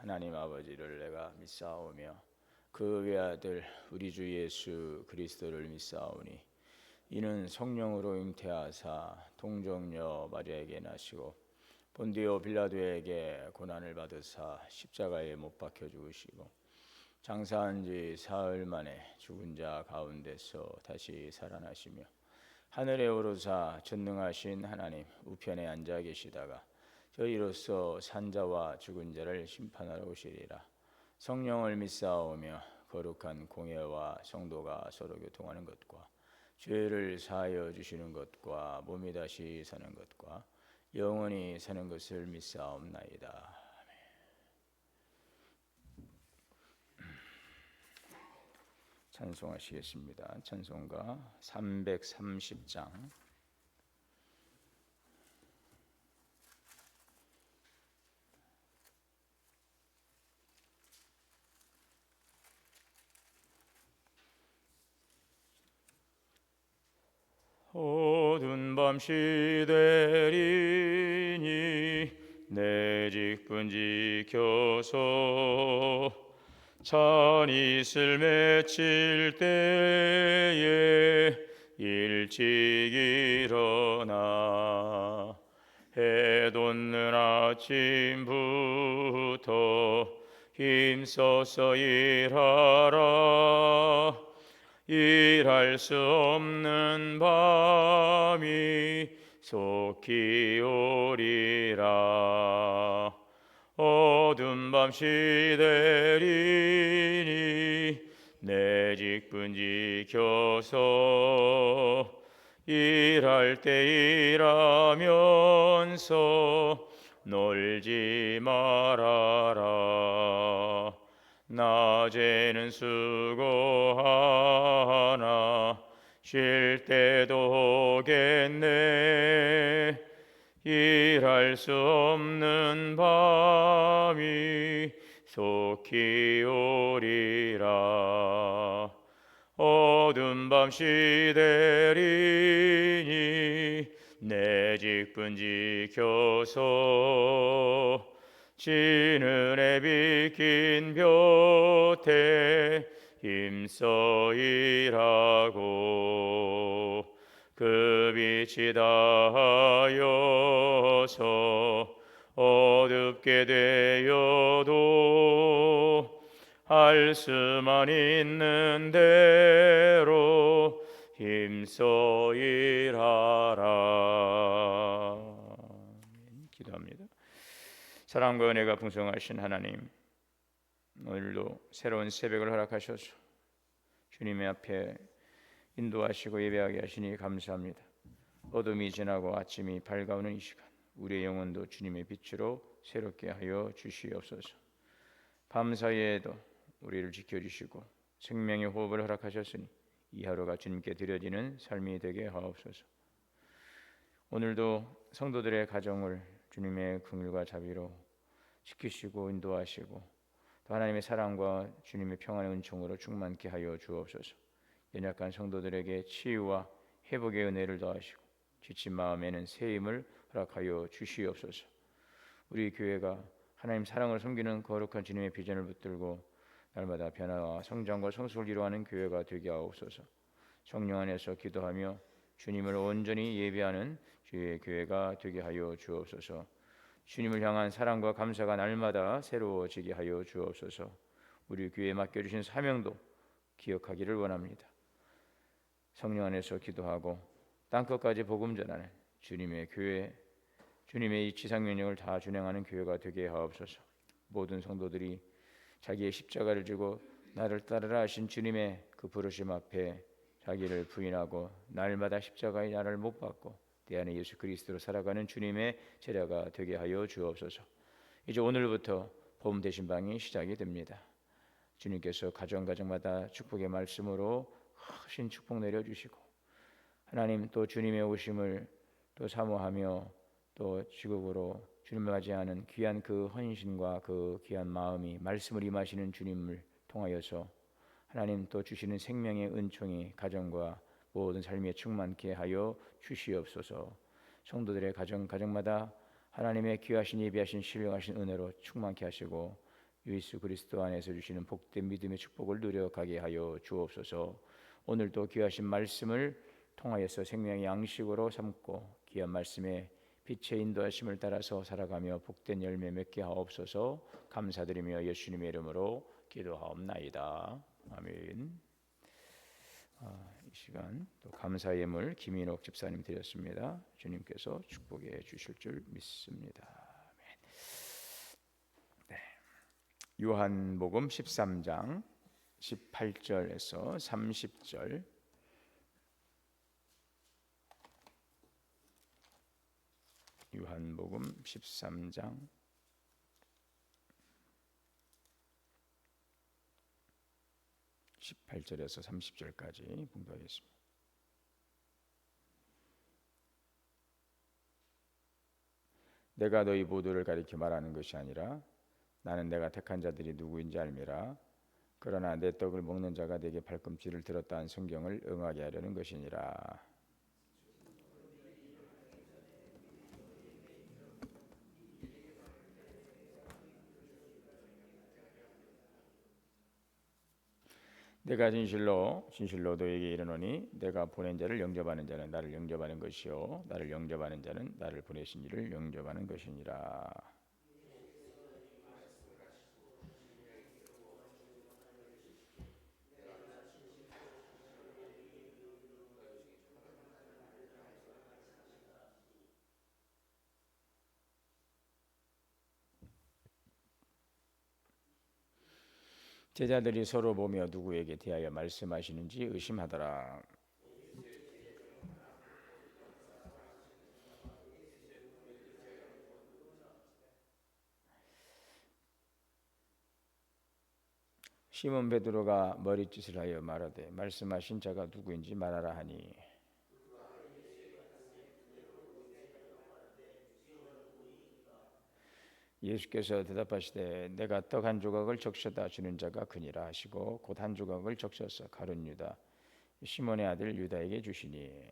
하나님 아버지를 내가 믿사오며 그 외아들 우리 주 예수 그리스도를 믿사오니 이는 성령으로 잉태하사 동정녀 마리아에게 나시고 본디오 빌라도에게 고난을 받으사 십자가에 못 박혀 죽으시고 장사한 지 사흘 만에 죽은 자 가운데서 다시 살아나시며 하늘에 오르사 전능하신 하나님 우편에 앉아 계시다가 저희로서 산자와 죽은 자를 심판하러 오시리라. 성령을 믿사오며 거룩한 공예와 성도가 서로 교통하는 것과 죄를 사하여 주시는 것과 몸이 다시 사는 것과 영원히 사는 것을 믿사옵나이다. 찬송하시겠습니다. 찬송가 330장. 어두운 밤 시대리니 내 직분 지켜서 찬이슬 맺힐 때에 일찍 일어나 해 돋는 아침부터 힘써서 일하라. 일할 수 없는 밤이 속히 오리라. 어두운 밤 시대리니 내 직분 지켜서 일할 때 일하면서 놀지 말아라. 낮에는 수고하나 쉴 때도 오겠네. 일할 수 없는 밤이 속히 오리라. 어두운 밤 시대리니 내 직분 지켜서 지는해 비킨 볕에 힘써 일하고 그 빛이 닿아여서 어둡게 되어도 할 수만 있는 대로 힘써 일하라. 기도합니다. 사랑과 은혜가 풍성하신 하나님, 오늘도 새로운 새벽을 허락하셔서 주님의 앞에 인도하시고 예배하게 하시니 감사합니다. 어둠이 지나고 아침이 밝아오는 이 시간, 우리의 영혼도 주님의 빛으로 새롭게 하여 주시옵소서. 밤사이에도 우리를 지켜주시고 생명의 호흡을 허락하셨으니 이 하루가 주님께 드려지는 삶이 되게 하옵소서. 오늘도 성도들의 가정을 주님의 긍휼과 자비로 지키시고 인도하시고 또 하나님의 사랑과 주님의 평안의 은총으로 충만케 하여 주옵소서. 연약한 성도들에게 치유와 회복의 은혜를 더하시고 지친 마음에는 새 힘을 허락하여 주시옵소서. 우리 교회가 하나님 사랑을 섬기는 거룩한 주님의 비전을 붙들고 날마다 변화와 성장과 성숙을 이루어가는 교회가 되게 하옵소서. 성령 안에서 기도하며 주님을 온전히 예배하는 주의 교회가 되게 하여 주옵소서. 주님을 향한 사랑과 감사가 날마다 새로워지게 하여 주옵소서. 우리 교회에 맡겨주신 사명도 기억하기를 원합니다. 성령 안에서 기도하고 땅끝까지 복음 전하는 주님의 교회, 주님의 이 지상 명령을 다 준행하는 교회가 되게 하옵소서. 모든 성도들이 자기의 십자가를 지고 나를 따르라 하신 주님의 그 부르심 앞에 자기를 부인하고 날마다 십자가의 나를 못 받고 내 안에 예수 그리스도로 살아가는 주님의 제자가 되게 하여 주옵소서. 이제 오늘부터 봄 대신방이 시작이 됩니다. 주님께서 가정가정마다 축복의 말씀으로 크신 축복 내려주시고 하나님 또 주님의 오심을 또 사모하며 또 지극으로 주님을 맞이하는 귀한 그 헌신과 그 귀한 마음이 말씀을 임하시는 주님을 통하여서 하나님 또 주시는 생명의 은총이 가정과 모든 삶에 충만케 하여 주시옵소서. 성도들의 가정마다 하나님의 귀하신 예비하신 신령하신 은혜로 충만케 하시고 예수 그리스도 안에서 주시는 복된 믿음의 축복을 누려가게 하여 주옵소서. 오늘도 귀하신 말씀을 통하여서 생명의 양식으로 삼고 귀한 말씀에 빛의 인도하심을 따라서 살아가며 복된 열매 맺게 하옵소서. 감사드리며 예수님의 이름으로 기도하옵나이다. 아멘. 이 시간 또 감사 예물 김인옥 집사님 드렸습니다. 주님께서 축복해 주실 줄 믿습니다. 아멘. 네. 요한복음 13장 18절에서 30절. 요한복음 13장 18절에서 30절까지 봉독하겠습니다. 내가 너희 모두를 가리켜 말하는 것이 아니라 나는 내가 택한 자들이 누구인지 알미라. 그러나 내 떡을 먹는 자가 내게 발꿈치를 들었다 한 성경을 응하게 하려는 것이니라. 내가 진실로 너에게 이르노니 내가 보낸 자를 영접하는 자는 나를 영접하는 것이요 나를 영접하는 자는 나를 보내신 이를 영접하는 것이니라. 제자들이 서로 보며 누구에게 대하여 말씀하시는지 의심하더라. 시몬 베드로가 머리짓을 하여 말하되 말씀하신 자가 누구인지 말하라 하니 예수께서 대답하시되 내가 떡 한 조각을 적셔다 주는 자가 그니라 하시고 곧 한 조각을 적셔서 가룟 유다 시몬의 아들 유다에게 주시니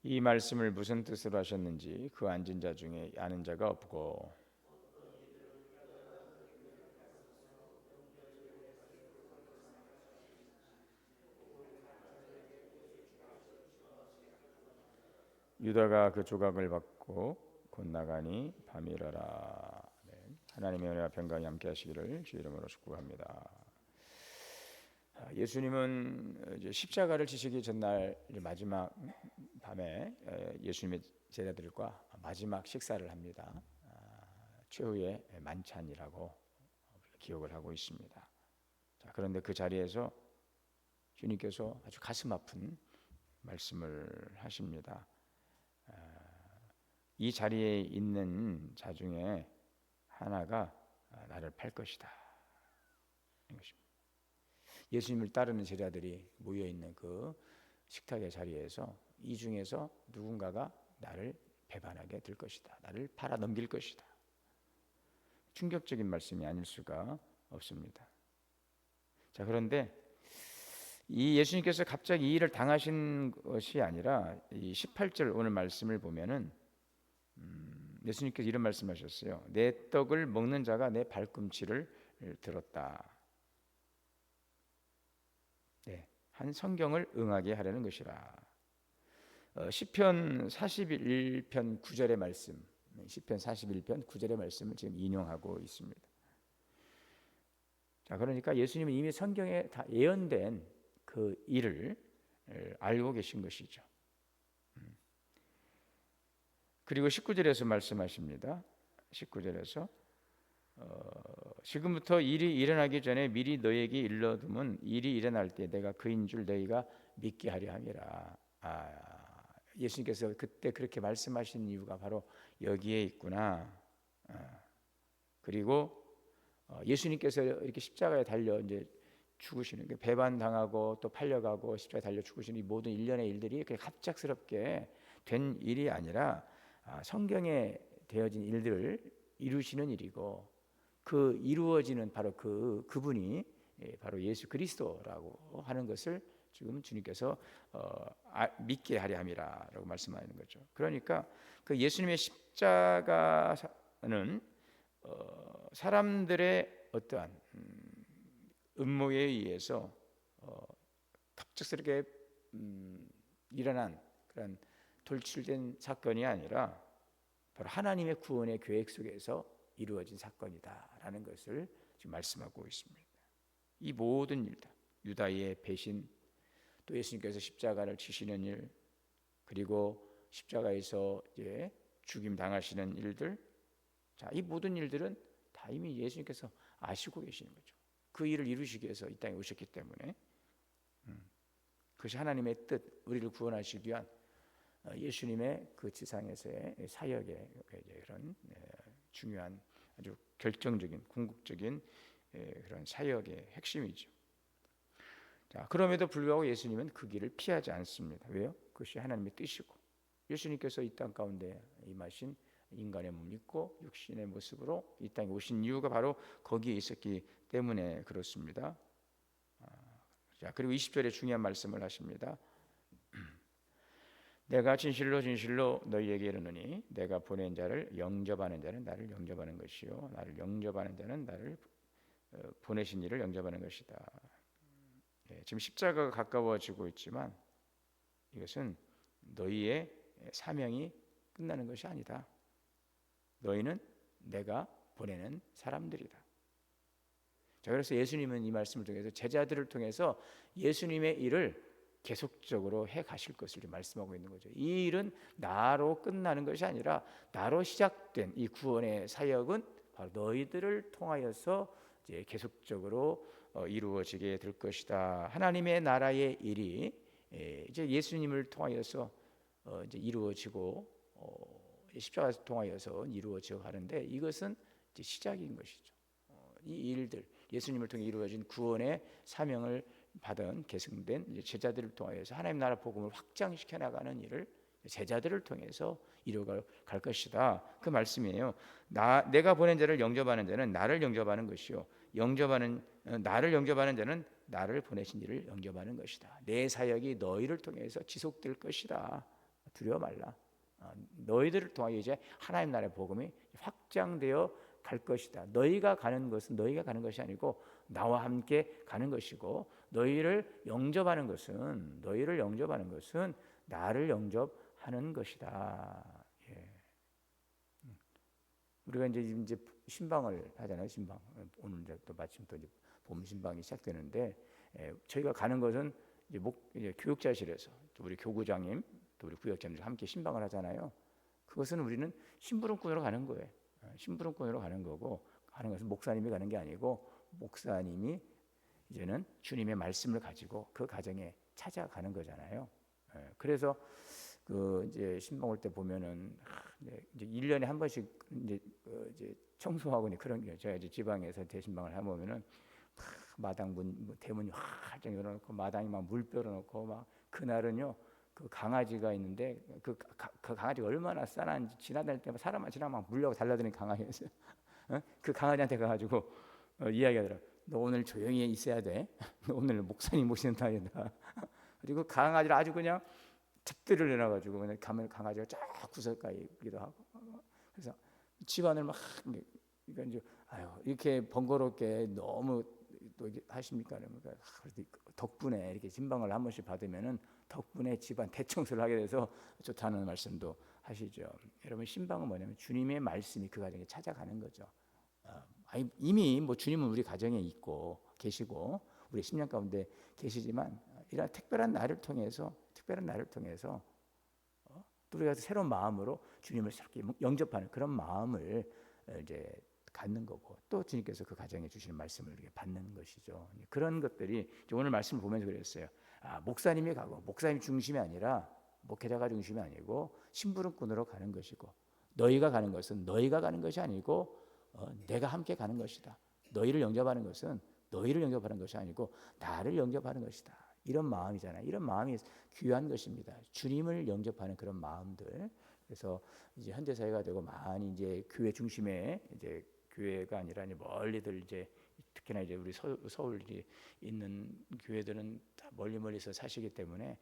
이 말씀을 무슨 뜻으로 하셨는지 그 앉은 자 중에 아는 자가 없고 유다가 그 조각을 받고 곧 나가니 밤이라라. 네. 하나님의 은혜와 평강이 함께 하시기를 주 이름으로 축복합니다. 예수님은 이제 십자가를 지시기 전날 마지막 밤에 예수님의 제자들과 마지막 식사를 합니다. 최후의 만찬이라고 기억을 하고 있습니다. 자, 그런데 그 자리에서 주님께서 아주 가슴 아픈 말씀을 하십니다. 이 자리에 있는 자 중에 하나가 나를 팔 것이다. 이것입니다. 예수님을 따르는 제자들이 모여 있는 그 식탁의 자리에서 이 중에서 누군가가 나를 배반하게 될 것이다. 나를 팔아 넘길 것이다. 충격적인 말씀이 아닐 수가 없습니다. 자, 그런데 이 예수님께서 갑자기 이 일을 당하신 것이 아니라 이 18절 오늘 말씀을 보면은 예수님께서 이런 말씀하셨어요. 내 떡을 먹는 자가 내 발꿈치를 들었다. 네, 한 성경을 응하게 하려는 것이라. 시편 41편 9절의 말씀, 시편 41편 9절의 말씀을 지금 인용하고 있습니다. 자, 그러니까 예수님은 이미 성경에 다 예언된 그 일을 알고 계신 것이죠. 그리고 19절에서 말씀하십니다. 19절에서 지금부터 일이 일어나기 전에 미리 너에게 일러두면 일이 일어날 때 내가 그인 줄 너희가 믿게 하려 함이라. 예수님께서 그때 그렇게 말씀하신 이유가 바로 여기에 있구나. 그리고 예수님께서 이렇게 십자가에 달려 이제 죽으시는 게 배반당하고 또 팔려가고 십자가에 달려 죽으시는 이 모든 일련의 일들이 그렇게 갑작스럽게 된 일이 아니라 성경에 되어진 일들을 이루시는 일이고 그 이루어지는 바로 그분이 바로 예수 그리스도라고 하는 것을 지금 주님께서 믿게 하려 함이라라고 말씀하는 거죠. 그러니까 그 예수님의 십자가는 사람들의 어떠한 음모에 의해서 갑작스럽게 일어난 그런 돌출된 사건이 아니라 바로 하나님의 구원의 계획 속에서 이루어진 사건이다라는 것을 지금 말씀하고 있습니다. 이 모든 일들, 유다의 배신, 또 예수님께서 십자가를 치시는 일, 그리고 십자가에서 이제 죽임 당하시는 일들, 자, 이 모든 일들은 다 이미 예수님께서 아시고 계시는 거죠. 그 일을 이루시기 위해서 이 땅에 오셨기 때문에 그것이 하나님의 뜻, 우리를 구원하시기 위한 예수님의 그 지상에서의 사역의 그런 중요한 아주 결정적인 궁극적인 그런 사역의 핵심이죠. 자, 그럼에도 불구하고 예수님은 그 길을 피하지 않습니다. 왜요? 그것이 하나님의 뜻이고 예수님께서 이 땅 가운데 임하신 인간의 몸을 입고 육신의 모습으로 이 땅에 오신 이유가 바로 거기에 있었기 때문에 그렇습니다. 자, 그리고 20절에 중요한 말씀을 하십니다. 내가 진실로 진실로 너희에게 이르노니 내가 보낸 자를 영접하는 자는 나를 영접하는 것이요 나를 영접하는 자는 나를 보내신 이를 영접하는 것이다. 지금 십자가가 가까워지고 있지만 이것은 너희의 사명이 끝나는 것이 아니다. 너희는 내가 보내는 사람들이다. 자, 그래서 예수님은 이 말씀을 통해서 제자들을 통해서 예수님의 일을 계속적으로 해 가실 것을 말씀하고 있는 거죠. 이 일은 나로 끝나는 것이 아니라 나로 시작된 이 구원의 사역은 바로 너희들을 통하여서 이제 계속적으로 이루어지게 될 것이다. 하나님의 나라의 일이 이제 예수님을 통하여서 이제 이루어지고 십자가를 통하여서 이루어져 가는데 이것은 이제 시작인 것이죠. 이 일들 예수님을 통해 이루어진 구원의 사명을 받은 계승된 제자들을 통해서 하나님 나라 복음을 확장시켜 나가는 일을 제자들을 통해서 이루어갈 것이다. 그 말씀이에요. 내가 보낸 자를 영접하는 자는 나를 영접하는 것이요 나를 영접하는 자는 나를 보내신 이를 영접하는 것이다. 내 사역이 너희를 통해서 지속될 것이다. 두려워 말라. 너희들을 통하여 이제 하나님 나라의 복음이 확장되어 갈 것이다. 너희가 가는 것은 너희가 가는 것이 아니고 나와 함께 가는 것이고 너희를 영접하는 것은 나를 영접하는 것이다. 예. 우리가 이제 신방을 하잖아요. 신방. 오늘 또 마침 또 이제 봄 신방이 시작되는데 저희가 가는 것은 이제 교육자실에서 또 우리 교구장님 또 우리 구역장님들 함께 신방을 하잖아요. 그것은 우리는 심부름꾼으로 가는 거예요. 심부름꾼으로 가는 거고 가는 것은 목사님이 가는 게 아니고 목사님이 이제는 주님의 말씀을 가지고 그 가정에 찾아가는 거잖아요. 그래서 그 이제 신방 올 때 보면은 이제 1년에 한 번씩 이제 청소하고 그런 게 제가 이제 지방에서 대신방을 해 보면은 마당 문 대문이 활짝 열어놓고 마당에 막 물 빼놓고 막 그날은요 그 강아지가 있는데 그 강아지가 얼마나 싸난지 지나다닐 때마다 사람만 지나면 막 물려고 달라드는 강아지였어요. 그 강아지한테 가가지고 이야기하더라. 너 오늘 조용히 있어야 돼. 너 오늘 목사님 모시는 날이다. 그리고 강아지를 아주 그냥 집들을 내놔가지고 그냥 가면 강아지가 쫙 구석가에 있기도 하고. 그래서 집안을 막 그러니까 이제 이렇게 번거롭게 너무 또 하십니까? 그러니까 덕분에 이렇게 신방을 한 번씩 받으면은 덕분에 집안 대청소를 하게 돼서 좋다는 말씀도 하시죠. 여러분 신방은 뭐냐면 주님의 말씀이 그 가정에 찾아가는 거죠. 이미 뭐 주님은 우리 가정에 있고 계시고 우리 심령 가운데 계시지만 이런 특별한 날을 통해서 또 우리가 새로운 마음으로 주님을 새롭게 영접하는 그런 마음을 이제 갖는 거고 또 주님께서 그 가정에 주시는 말씀을 이렇게 받는 것이죠. 그런 것들이 오늘 말씀을 보면서 그랬어요. 목사님이 가고 목사님 중심이 아니라 목회자가 중심이 아니고 심부름꾼으로 가는 것이고 너희가 가는 것은 너희가 가는 것이 아니고 내가 함께 가는 것이다. 너희를 영접하는 것은 너희를 영접하는 것이 아니고 나를 영접하는 것이다. 이런 마음이잖아요. 이런 마음이 귀한 것입니다. 주님을 영접하는 그런 마음들. 그래서 이제 현대 사회가 되고 많이 이제 교회 중심의 이제 교회가 아니라 이제 멀리들 이제 특히나 이제 우리 서울 있는 교회들은 다 멀리서 사시기 때문에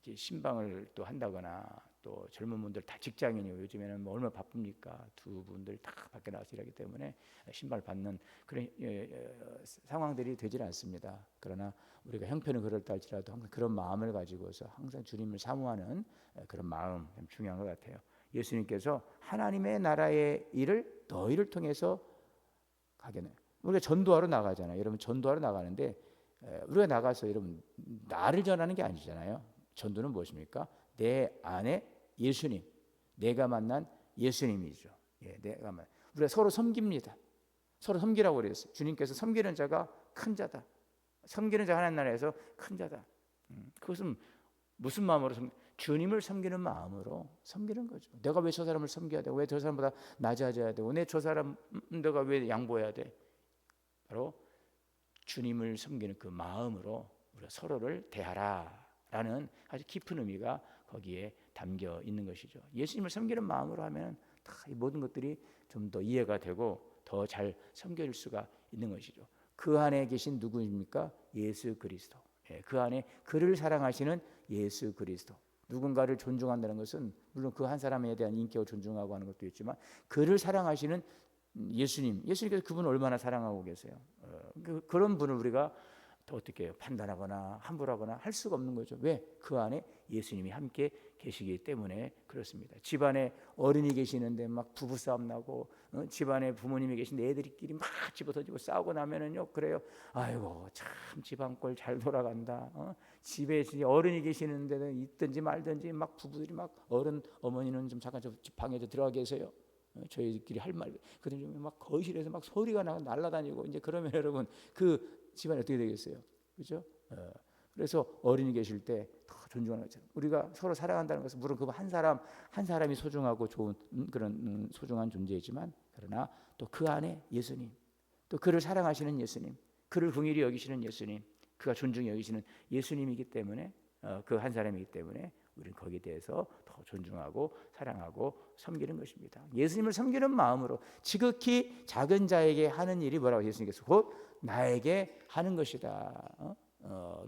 이렇게 신방을 또 한다거나 또 젊은 분들 다 직장인이고 요즘에는 뭐 얼마나 바쁩니까? 두 분들 다 밖에 나와서 일하기 때문에 신발 받는 그런 상황들이 되질 않습니다. 그러나 우리가 형편은 그럴다 할지라도 항상 그런 마음을 가지고서 항상 주님을 사모하는 그런 마음 참 중요한 것 같아요. 예수님께서 하나님의 나라의 일을 너희를 통해서 가게는 우리가 전도하러 나가잖아요. 여러분 전도하러 나가는데 우리가 나가서 여러분 나를 전하는 게 아니잖아요. 전도는 무엇입니까? 내 안에 예수님, 내가 만난 예수님이죠. 예, 우리가 서로 섬깁니다. 서로 섬기라고 그랬어요. 주님께서 섬기는 자가 큰 자다. 섬기는 자 하나님 나라에서 큰 자다. 그것은 무슨 마음으로 주님을 섬기는 마음으로 섬기는 거죠. 내가 왜 저 사람을 섬겨야 돼? 왜 저 사람보다 낮아져야 돼? 왜 저 사람 내가 왜 양보해야 돼? 바로 주님을 섬기는 그 마음으로 우리가 서로를 대하라라는 아주 깊은 의미가 거기에 담겨 있는 것이죠. 예수님을 섬기는 마음으로 하면 다 이 모든 것들이 좀 더 이해가 되고 더 잘 섬길 수가 있는 것이죠. 그 안에 계신 누구입니까? 예수 그리스도. 그 안에 그를 사랑하시는 예수 그리스도. 누군가를 존중한다는 것은 물론 그 한 사람에 대한 인격을 존중하고 하는 것도 있지만 그를 사랑하시는 예수님께서 그분을 얼마나 사랑하고 계세요. 그런 분을 우리가 어떻게 해요? 판단하거나 함부로하거나 할 수가 없는 거죠. 왜? 그 안에 예수님이 함께 계시기 때문에 그렇습니다. 집안에 어른이 계시는데 막 부부싸움 나고 집안에 부모님이 계신데 애들끼리 막 집어던지고 싸우고 나면은요 그래요. 아이고 참 집안 꼴 잘 돌아간다. 집에 어른이 계시는데 있든지 말든지 막 부부들이 막 어머니는 좀 잠깐 저 방에 들어가 계세요. 저희끼리 할 말 그들이 막 거실에서 막 소리가 날아다니고 이제 그러면 여러분 그 집안이 어떻게 되겠어요? 그렇죠? 그래서 어른이 계실 때 더 존중하는 거죠. 우리가 서로 사랑한다는 것은 물론 그 한 사람이 소중하고 좋은 그런 소중한 존재이지만 그러나 또 그 안에 예수님, 또 그를 사랑하시는 예수님, 그를 긍휼히 여기시는 예수님, 그가 존중히 여기시는 예수님이기 때문에 그 한 사람이기 때문에 우리는 거기에 대해서 더 존중하고 사랑하고 섬기는 것입니다. 예수님을 섬기는 마음으로 지극히 작은 자에게 하는 일이 뭐라고 예수님께서 곧 나에게 하는 것이다.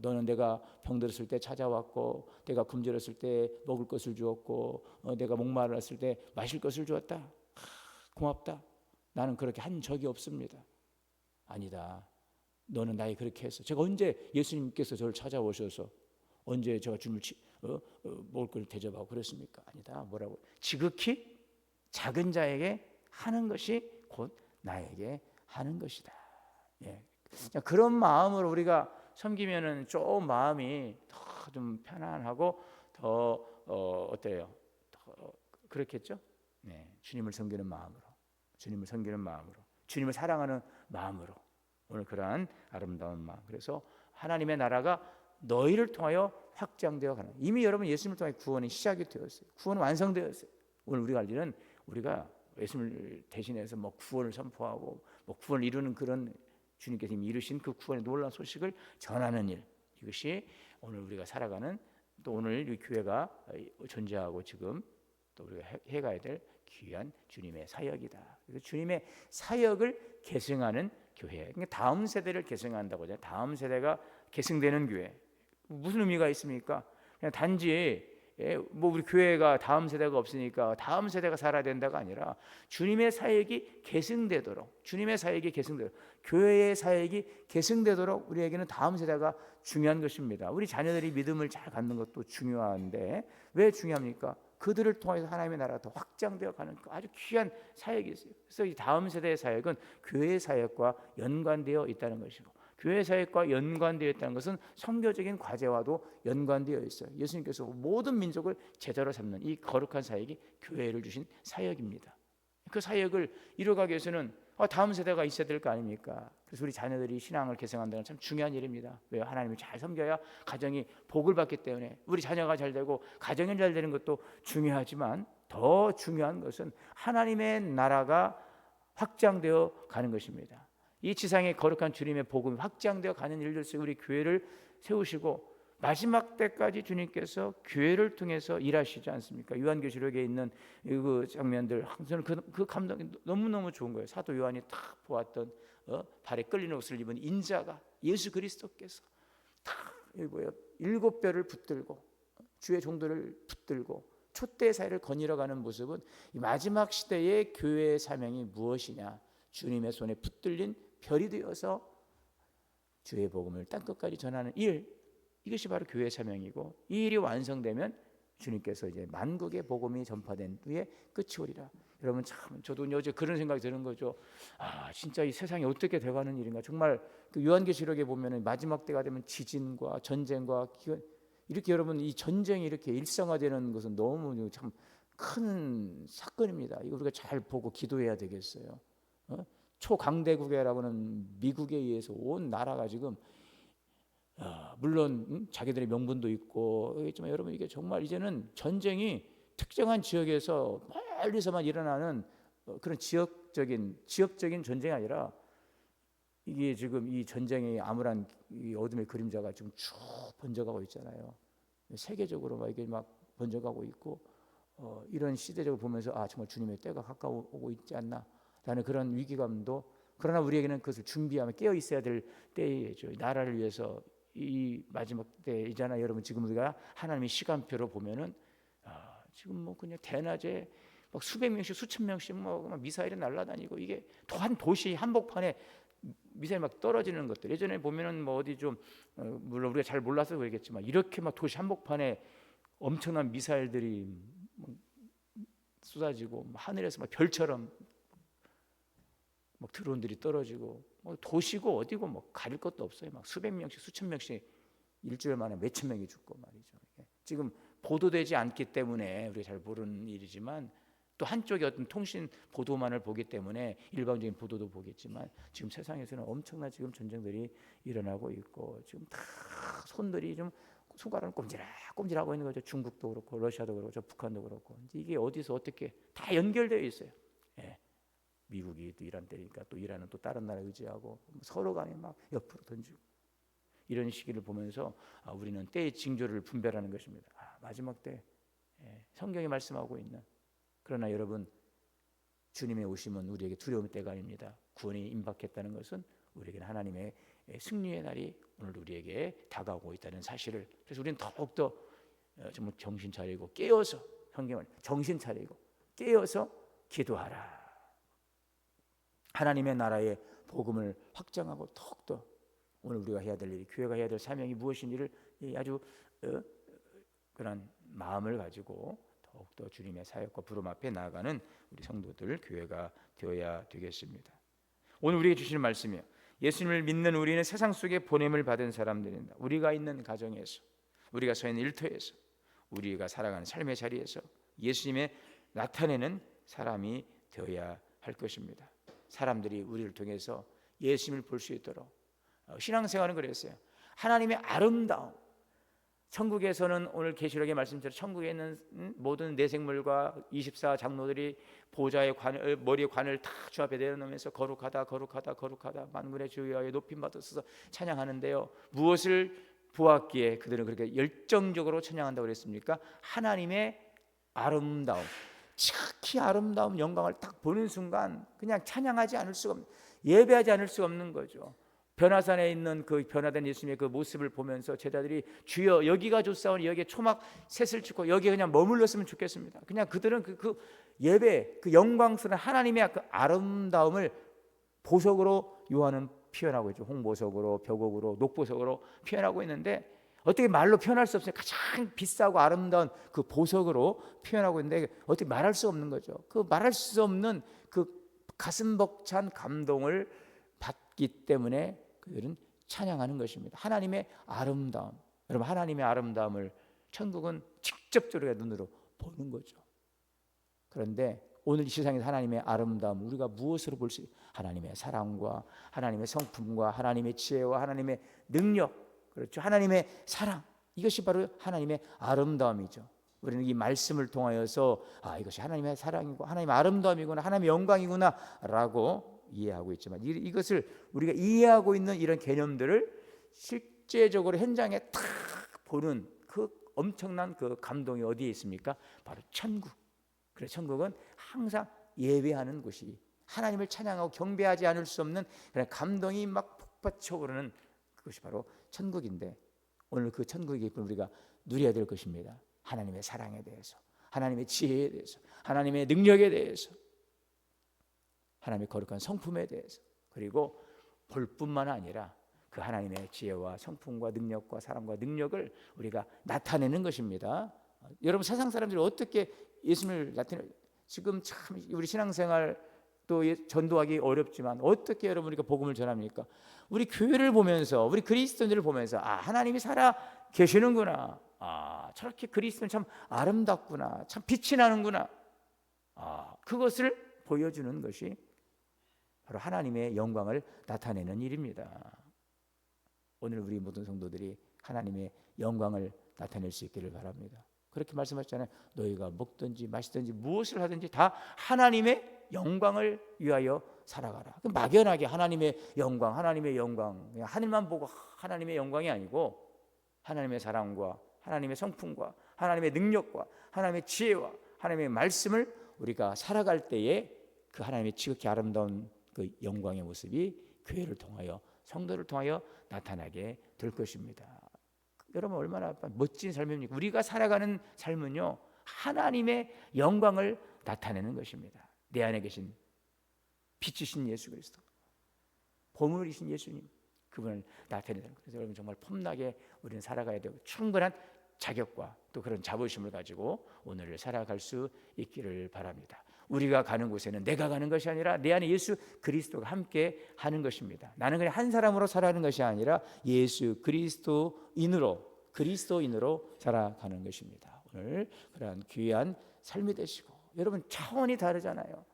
너는 내가 병들었을 때 찾아왔고 내가 굶주렸을 때 먹을 것을 주었고 내가 목마르었을 때 마실 것을 주었다. 고맙다. 나는 그렇게 한 적이 없습니다. 아니다. 너는 나에게 그렇게 했어. 제가 언제 예수님께서 저를 찾아오셔서 언제 제가 주님을 먹을 걸 대접하고 그랬습니까? 아니다. 뭐라고? 지극히 작은 자에게 하는 것이 곧 나에게 하는 것이다. 예. 그런 마음으로 우리가 섬기면은 좀 마음이 더 좀 편안하고 더 어때요? 더 그렇겠죠? 네. 주님을 섬기는 마음으로, 주님을 섬기는 마음으로, 주님을 사랑하는 마음으로 오늘 그러한 아름다운 마음. 그래서 하나님의 나라가 너희를 통하여 확장되어 가는. 이미 여러분 예수님을 통해 구원이 시작이 되었어요. 구원은 완성되었어요. 오늘 우리가 할 일은 우리가 예수님을 대신해서 뭐 구원을 선포하고 뭐 구원을 이루는 그런 주님께서 이미 이루신 그 구원의 놀라운 소식을 전하는 일. 이것이 오늘 우리가 살아가는 또 오늘 이 교회가 존재하고 지금 또 우리가 해가야 될 귀한 주님의 사역이다. 그래서 주님의 사역을 계승하는 교회. 그러니까 다음 세대를 계승한다고 하잖아요. 다음 세대가 계승되는 교회. 무슨 의미가 있습니까? 그냥 단지 뭐 우리 교회가 다음 세대가 없으니까 다음 세대가 살아야 된다가 아니라 주님의 사역이 계승되도록, 주님의 사역이 계승되도록, 교회의 사역이 계승되도록 우리에게는 다음 세대가 중요한 것입니다. 우리 자녀들이 믿음을 잘 갖는 것도 중요한데 왜 중요합니까? 그들을 통해서 하나님의 나라가 더 확장되어 가는 아주 귀한 사역이 있어요. 그래서 이 다음 세대의 사역은 교회의 사역과 연관되어 있다는 것이고, 교회 사역과 연관되어 있다는 것은 선교적인 과제와도 연관되어 있어요. 예수님께서 모든 민족을 제자로 삼는 이 거룩한 사역이 교회를 주신 사역입니다. 그 사역을 이루어가기 위해서는 다음 세대가 있어야 될 거 아닙니까? 그래서 우리 자녀들이 신앙을 계승한다는 건 참 중요한 일입니다. 왜요? 하나님을 잘 섬겨야 가정이 복을 받기 때문에 우리 자녀가 잘 되고 가정이 잘 되는 것도 중요하지만 더 중요한 것은 하나님의 나라가 확장되어 가는 것입니다. 이 지상의 거룩한 주님의 복음이 확장되어 가는 일들 속에 우리 교회를 세우시고 마지막 때까지 주님께서 교회를 통해서 일하시지 않습니까? 요한계시록에 있는 그 장면들 저는 그 감동이 너무너무 좋은 거예요. 사도 요한이 딱 보았던 발에 끌리는 옷을 입은 인자가 예수 그리스도께서 딱 7뼈를 붙들고 주의 종들을 붙들고 촛대 사이를 거닐어가는 모습은 이 마지막 시대의 교회의 사명이 무엇이냐? 주님의 손에 붙들린 별이 되어서 주의 복음을 땅끝까지 전하는 일, 이것이 바로 교회의 사명이고, 이 일이 완성되면 주님께서 이제 만국의 복음이 전파된 후에 끝이 오리라. 여러분, 참 저도 어제 그런 생각이 드는 거죠. 진짜 이 세상이 어떻게 돼가는 일인가. 정말 그 요한계시록에 보면은 마지막 때가 되면 지진과 전쟁과 이렇게 여러분, 이 전쟁이 이렇게 일상화되는 것은 너무 참 큰 사건입니다. 이거 우리가 잘 보고 기도해야 되겠어요. 초강대국이라고는 미국에 의해서 온 나라가 지금 물론 자기들의 명분도 있고 있지만, 여러분, 이게 정말 이제는 전쟁이 특정한 지역에서 멀리서만 일어나는 그런 지역적인 전쟁이 아니라, 이게 지금 이 전쟁의 암울한 이 어둠의 그림자가 지금 쭉 번져가고 있잖아요. 세계적으로 막 이게 막 번져가고 있고, 이런 시대적으로 보면서 정말 주님의 때가 가까워오고 있지 않나라는 그런 위기감도, 그러나 우리에게는 그것을 준비하며 깨어 있어야 될 때이죠. 나라를 위해서 이 마지막 때이잖아요. 여러분, 지금 우리가 하나님의 시간표로 보면은 지금 뭐 그냥 대낮에 막 수백 명씩 수천 명씩 막 미사일이 날아다니고, 이게 또 한 도시 한복판에 미사일 막 떨어지는 것들. 예전에 보면은 뭐 어디 좀 물론 우리가 잘 몰라서 그러겠지만, 이렇게 막 도시 한복판에 엄청난 미사일들이 쏟아지고 하늘에서 막 별처럼 막 드론들이 떨어지고, 뭐 도시고 어디고 뭐 가릴 것도 없어요. 막 수백 명씩 수천 명씩 일주일 만에 몇천 명이 죽고 말이죠. 지금 보도되지 않기 때문에 우리가 잘 모르는 일이지만, 또 한쪽의 어떤 통신 보도만을 보기 때문에 일방적인 보도도 보겠지만, 지금 세상에서는 엄청난 지금 전쟁들이 일어나고 있고, 지금 다 손들이 좀 손가락을 꼼질하고 있는 거죠. 중국도 그렇고 러시아도 그렇고 북한도 그렇고, 이게 어디서 어떻게 다 연결되어 있어요. 미국이 또 이란 때니까 또 이란은 또 다른 나라 의지하고 서로 간에 막 옆으로 던지고, 이런 시기를 보면서 우리는 때의 징조를 분별하는 것입니다. 마지막 때 성경이 말씀하고 있는, 그러나 여러분, 주님의 오심은 우리에게 두려움의 때가 아닙니다. 구원이 임박했다는 것은 우리에게는 하나님의 승리의 날이 오늘 우리에게 다가오고 있다는 사실을, 그래서 우리는 더욱더 정말 정신 차리고 깨어서, 성경을 정신 차리고 깨어서 기도하라. 하나님의 나라의 복음을 확장하고, 더욱더 오늘 우리가 해야 될 일이, 교회가 해야 될 사명이 무엇인지를 아주 그런 마음을 가지고 더욱더 주님의 사역과 부름 앞에 나아가는 우리 성도들, 교회가 되어야 되겠습니다. 오늘 우리에게 주시는 말씀이요, 예수님을 믿는 우리는 세상 속에 보냄을 받은 사람들입니다. 우리가 있는 가정에서, 우리가 서 있는 일터에서, 우리가 살아가는 삶의 자리에서 예수님의 나타내는 사람이 되어야 할 것입니다. 사람들이 우리를 통해서 예수님을 볼 수 있도록, 신앙생활은 그랬어요. 하나님의 아름다움, 천국에서는 오늘 계시록의 말씀처럼 천국에 있는 모든 내생물과 24 장로들이 보좌의 관을, 머리에 관을 다 주 앞에 내려놓으면서 거룩하다 거룩하다 거룩하다 만군의 주 여호와의 높임받아서 찬양하는데요, 무엇을 보았기에 그들은 그렇게 열정적으로 찬양한다고 그랬습니까? 하나님의 아름다움, 지극히 아름다운 영광을 딱 보는 순간 그냥 찬양하지 않을 수가 없는, 예배하지 않을 수가 없는 거죠. 변화산에 있는 그 변화된 예수님의 그 모습을 보면서 제자들이, 주여 여기가 좋사오니 여기에 초막 셋을 짓고 여기에 그냥 머물렀으면 좋겠습니다. 그냥 그들은 그 예배, 그 영광스러운 하나님의 그 아름다움을 보석으로 요한은 표현하고 있죠. 홍보석으로, 벽옥으로, 녹보석으로 표현하고 있는데, 어떻게 말로 표현할 수 없어요. 가장 비싸고 아름다운 그 보석으로 표현하고 있는데 어떻게 말할 수 없는 거죠. 그 말할 수 없는 그 가슴 벅찬 감동을 받기 때문에 그들은 찬양하는 것입니다. 하나님의 아름다움, 여러분, 하나님의 아름다움을 천국은 직접적으로 눈으로 보는 거죠. 그런데 오늘 이 세상에서 하나님의 아름다움, 우리가 무엇으로 볼 수 있어요? 하나님의 사랑과 하나님의 성품과 하나님의 지혜와 하나님의 능력, 그렇죠, 하나님의 사랑, 이것이 바로 하나님의 아름다움이죠. 우리는 이 말씀을 통하여서 이것이 하나님의 사랑이고 하나님의 아름다움이구나, 하나님의 영광이구나 라고 이해하고 있지만, 이것을 우리가 이해하고 있는 이런 개념들을 실제적으로 현장에 탁 보는 그 엄청난 그 감동이 어디에 있습니까? 바로 천국. 그래서 천국은 항상 예배하는 곳이, 하나님을 찬양하고 경배하지 않을 수 없는 그런 감동이 막 폭받쳐 오르는 그것이 바로 천국인데, 오늘 그 천국의 기쁨을 우리가 누려야 될 것입니다. 하나님의 사랑에 대해서, 하나님의 지혜에 대해서, 하나님의 능력에 대해서, 하나님의 거룩한 성품에 대해서, 그리고 볼 뿐만 아니라 그 하나님의 지혜와 성품과 능력과 사랑과 능력을 우리가 나타내는 것입니다. 여러분, 세상 사람들이 어떻게 예수님을 나타내? 지금 참 우리 신앙생활 또 전도하기 어렵지만 어떻게 여러분 우리가 복음을 전합니까? 우리 교회를 보면서, 우리 그리스도인들을 보면서, 아, 하나님이 살아 계시는구나, 아, 저렇게 그리스도는 참 아름답구나, 참 빛이 나는구나, 아, 그것을 보여주는 것이 바로 하나님의 영광을 나타내는 일입니다. 오늘 우리 모든 성도들이 하나님의 영광을 나타낼 수 있기를 바랍니다. 그렇게 말씀하셨잖아요. 너희가 먹든지 마시든지 무엇을 하든지 다 하나님의 영광을 위하여 살아가라. 막연하게 하나님의 영광, 하나님의 영광, 그냥 하늘만 보고 하나님의 영광이 아니고 하나님의 사랑과 하나님의 성품과 하나님의 능력과 하나님의 지혜와 하나님의 말씀을 우리가 살아갈 때에 그 하나님의 지극히 아름다운 그 영광의 모습이 교회를 통하여, 성도를 통하여 나타나게 될 것입니다. 여러분, 얼마나 멋진 삶입니까? 우리가 살아가는 삶은요, 하나님의 영광을 나타내는 것입니다. 내 안에 계신 빛이신 예수 그리스도, 보물이신 예수님, 그분을 나타내는 거예요. 그래서 여러분, 정말 폼나게 우리는 살아가야 되고 충분한 자격과 또 그런 자부심을 가지고 오늘을 살아갈 수 있기를 바랍니다. 우리가 가는 곳에는 내가 가는 것이 아니라 내 안에 예수 그리스도가 함께 하는 것입니다. 나는 그냥 한 사람으로 살아가는 것이 아니라 예수 그리스도인으로 살아가는 것입니다. 오늘 그러한 귀한 삶이 되시고, 여러분 차원이 다르잖아요.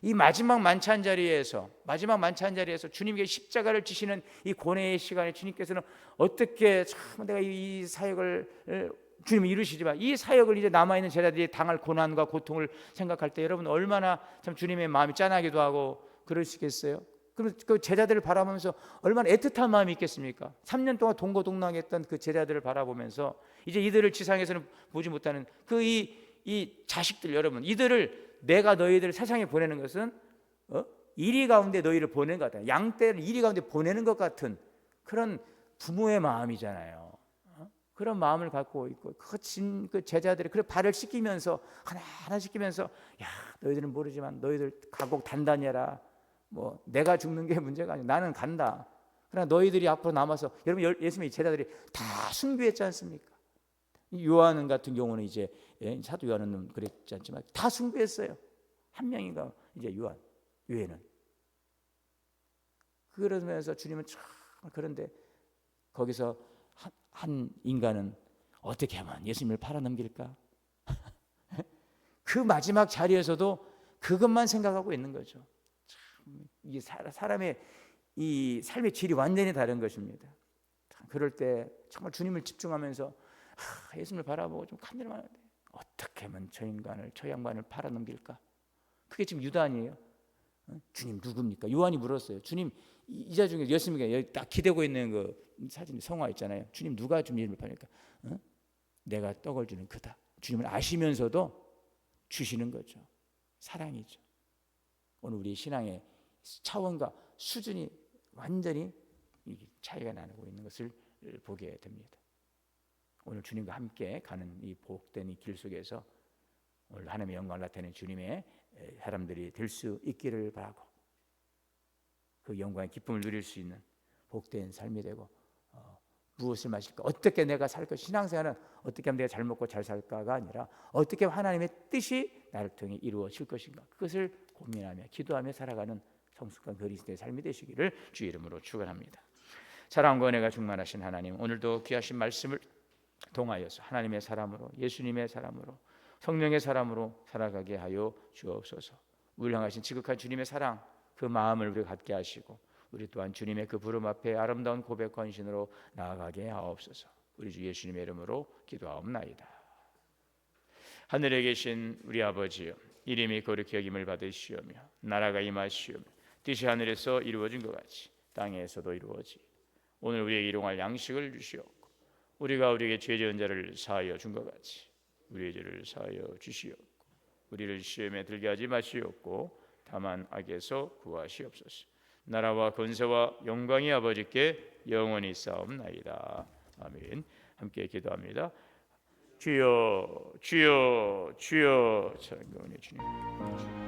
이 마지막 만찬 자리에서 주님께 십자가를 지시는 이 고뇌의 시간에 주님께서는 어떻게 참 내가 이 사역을 주님이 이루시지만 이 사역을 이제 남아있는 제자들이 당할 고난과 고통을 생각할 때 여러분 얼마나 참 주님의 마음이 짠하기도 하고 그러시겠어요? 그럼 그 제자들을 바라보면서 얼마나 애틋한 마음이 있겠습니까? 3년 동안 동고동락했던 그 제자들을 바라보면서 이제 이들을 지상에서는 보지 못하는 그 이 자식들, 여러분, 이들을 내가 너희들을 세상에 보내는 것은 이리 가운데 너희를 보내는 것 같아요. 양떼를 이리 가운데 보내는 것 같은 그런 부모의 마음이잖아요. 그런 마음을 갖고 있고 그 제자들이 그 발을 씻기면서 하나하나 씻기면서, 야, 너희들은 모르지만 너희들 각오 단단히 해라. 뭐 내가 죽는 게 문제가 아니야. 나는 간다. 그러나 너희들이 앞으로 남아서, 여러분 예수님의 제자들이 다 순교했지 않습니까? 요한 같은 경우는 이제 사도 요한은 그랬지 않지만 다 순교했어요. 한 명인가 이제 요한 외에는. 그러면서 주님은 참, 그런데 거기서 한 인간은 어떻게 하면 예수님을 팔아넘길까? 그 마지막 자리에서도 그것만 생각하고 있는 거죠. 참, 이 사람의 이 삶의 질이 완전히 다른 것입니다. 그럴 때 정말 주님을 집중하면서 예수님을 바라보고 좀 간절히 어떻게 하면 저 양반을 팔아넘길까? 그게 지금 유다 아니에요? 주님 누굽니까? 요한이 물었어요. 주님, 이자 중에 예수님이 여기 딱 기대고 있는 그 사진 성화 있잖아요. 주님 누가 주님을 파니까 내가 떡을 주는 그다. 주님을 아시면서도 주시는 거죠. 사랑이죠. 오늘 우리 신앙의 차원과 수준이 완전히 차이가 나고 있는 것을 보게 됩니다. 오늘 주님과 함께 가는 이 복된 이 길 속에서 오늘 하나님의 영광을 나타내는 주님의 사람들이 될 수 있기를 바라고, 그 영광의 기쁨을 누릴 수 있는 복된 삶이 되고, 무엇을 마실까, 어떻게 내가 살 것인가, 신앙생활은 어떻게 하면 내가 잘 먹고 잘 살까가 아니라 어떻게 하면 하나님의 뜻이 나를 통해 이루어질 것인가, 그것을 고민하며 기도하며 살아가는 성숙한 그리스도의 삶이 되시기를 주의 이름으로 축원합니다. 사랑과 은혜가 충만하신 하나님, 오늘도 귀하신 말씀을 통하여서 하나님의 사람으로, 예수님의 사람으로, 성령의 사람으로 살아가게 하여 주옵소서. 우리를 향하신 지극한 주님의 사랑, 그 마음을 우리가 갖게 하시고 우리 또한 주님의 그 부름 앞에 아름다운 고백 헌신으로 나아가게 하옵소서. 우리 주 예수님의 이름으로 기도하옵나이다. 하늘에 계신 우리 아버지여, 이름이 거룩히 여김을 받으시오며 나라가 임하시오며 뜻이 하늘에서 이루어진 것 같이 땅에서도 이루어지. 오늘 우리에게 일용할 양식을 주시옵고 우리가 우리에게 죄 지은 자를 사하여 준 것 같이 우리의 죄를 사하여 주시옵고 우리를 시험에 들게 하지 마시옵고 다만 악에서 구하시옵소서. 나라와 권세와 영광이 아버지께 영원히 있사옵나이다. 아멘. 함께 기도합니다. 주여 주여 주여. 찬송하오니 주님.